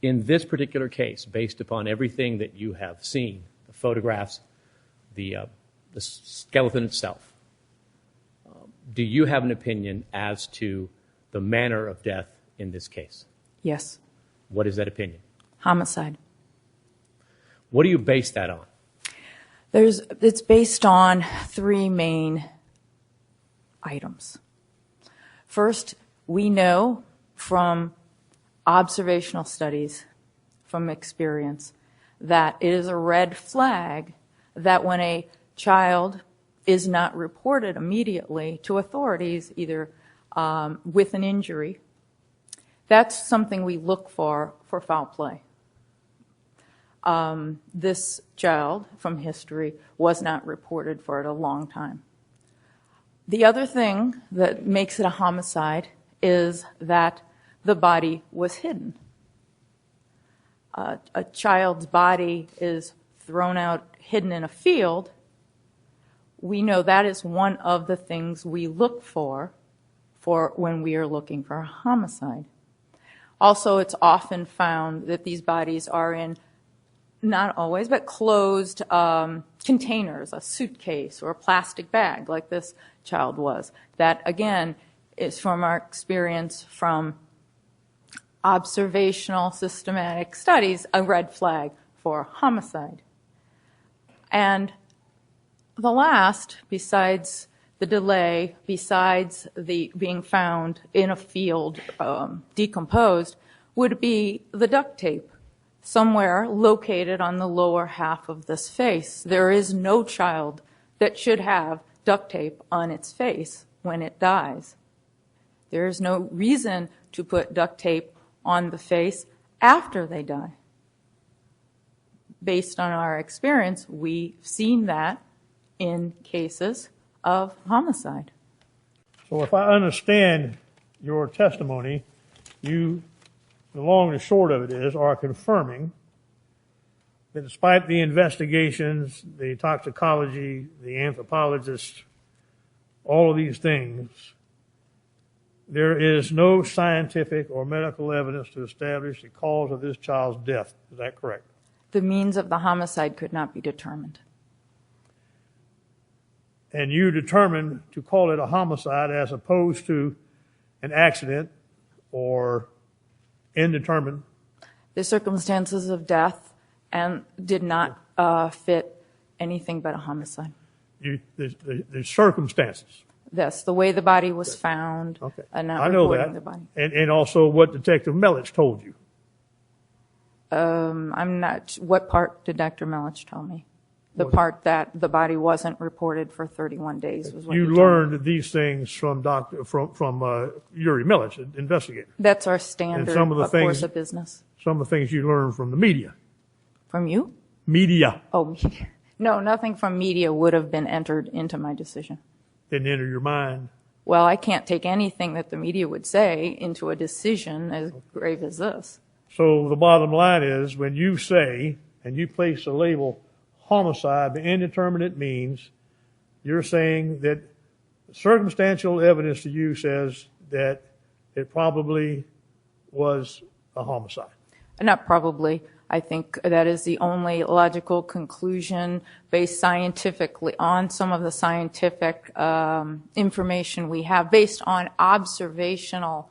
In this particular case, based upon everything that you have seen, the photographs, the skeleton itself, do you have an opinion as to the manner of death in this case? Yes. What is that opinion? Homicide. What do you base that on? It's based on three main items. First, we know from observational studies, from experience, that it is a red flag that when a child is not reported immediately to authorities, either with an injury, that's something we look for foul play. This child, from history, was not reported for a long time. The other thing that makes it a homicide is that the body was hidden. A child's body is thrown out, hidden in a field. We know that is one of the things we look for when we are looking for a homicide. Also, it's often found that these bodies are in, not always, but closed containers, a suitcase or a plastic bag like this child was. That, again, is from our experience from observational systematic studies, a red flag for homicide. And the last, besides the delay, besides the being found in a field decomposed, would be the duct tape somewhere located on the lower half of this face. There is no child that should have duct tape on its face when it dies. There is no reason to put duct tape on the face after they die. Based on our experience, we've seen that in cases of homicide. So if I understand your testimony, you, the long and short of it is, are confirming that despite the investigations, the toxicology, the anthropologist, all of these things, there is no scientific or medical evidence to establish the cause of this child's death. Is that correct? The means of the homicide could not be determined. And you determined to call it a homicide as opposed to an accident or indeterminate? The circumstances of death and did not fit anything but a homicide. The circumstances? Yes, the way the body was found. Okay. And not I know reporting that. the body. And also what Detective Melich told you. I'm not, what part did Dr. Melich tell me? The part that the body wasn't reported for 31 days was what you he told me. learned these things from Yuri Melich, an investigator. That's our standard course of business. Some of the things you learned from the media. From you? Media. Oh, media. No, nothing from media would have been entered into my decision. Didn't enter your mind. Well, I can't take anything that the media would say into a decision as grave as this. So the bottom line is, when you say, and you place the label homicide, the indeterminate means, you're saying that circumstantial evidence to you says that it probably was a homicide. Not probably. I think that is the only logical conclusion based scientifically on some of the scientific information we have, based on observational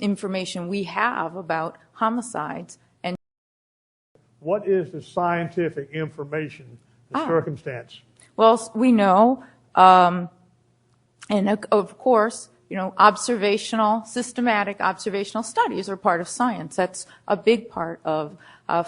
information we have about homicides. And what is the scientific information, the circumstance? Well, we know, and of course, you know, systematic observational studies are part of science. That's a big part of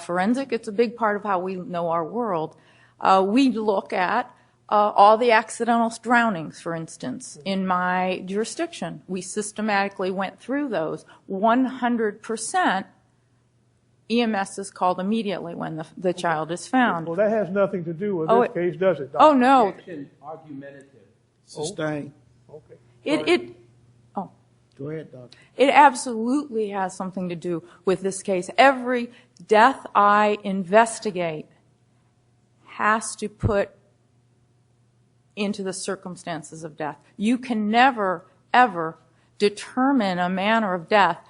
forensic. It's a big part of how we know our world. We look at all the accidental drownings, for instance, in my jurisdiction. We systematically went through those. 100% EMS is called immediately when the child is found. Well, that has nothing to do with this case, does it, Dr.? Oh, no. Argumentative. Sustained. Okay. Go ahead, Doctor. It absolutely has something to do with this case. Every death I investigate has to put into the circumstances of death. You can never, ever determine a manner of death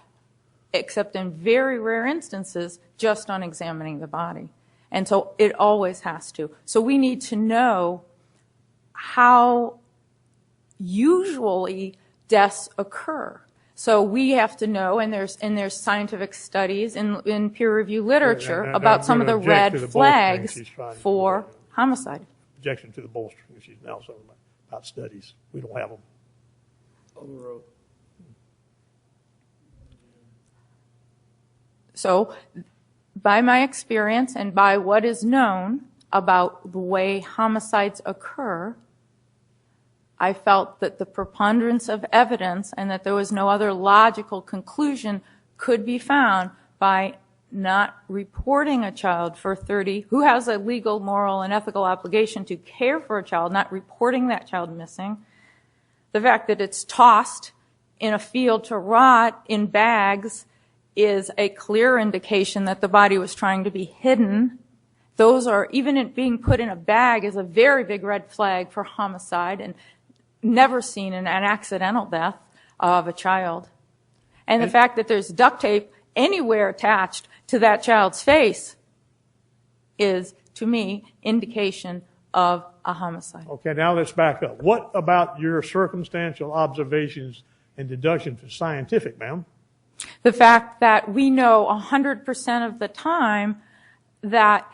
except in very rare instances, just on examining the body. And so it always has to. So we need to know how usually deaths occur. So we have to know, and there's scientific studies in peer-reviewed literature about some of the red flags for homicide. Objection to the bolstering. She's now talking about studies. We don't have them. Overruled. So by my experience and by what is known about the way homicides occur, I felt that the preponderance of evidence and that there was no other logical conclusion could be found by not reporting a child for 30, who has a legal, moral, and ethical obligation to care for a child, not reporting that child missing. The fact that it's tossed in a field to rot in bags is a clear indication that the body was trying to be hidden. Those are, even it being put in a bag is a very big red flag for homicide, and never seen in an accidental death of a child. And the fact that there's duct tape anywhere attached to that child's face is, to me, indication of a homicide. Okay, now let's back up. What about your circumstantial observations and deductions for scientific, ma'am? The fact that we know 100% of the time that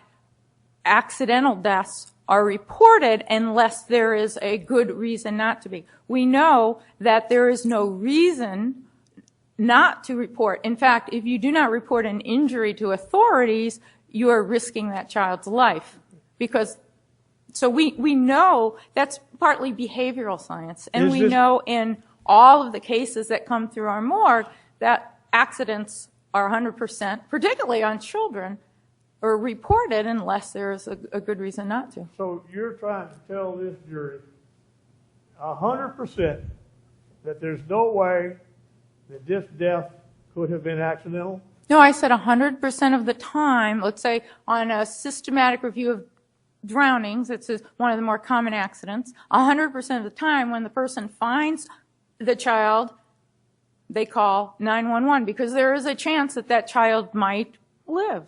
accidental deaths are reported unless there is a good reason not to be. We know that there is no reason not to report. In fact, if you do not report an injury to authorities, you are risking that child's life. So we know that's partly behavioral science. And we know in all of the cases that come through our morgue that accidents are 100%, particularly on children, are reported unless there is a good reason not to. So you're trying to tell this jury 100% that there's no way that this death could have been accidental? No, I said 100% of the time, let's say on a systematic review of drownings, it's one of the more common accidents, 100% of the time when the person finds the child, they call 911 because there is a chance that that child might live.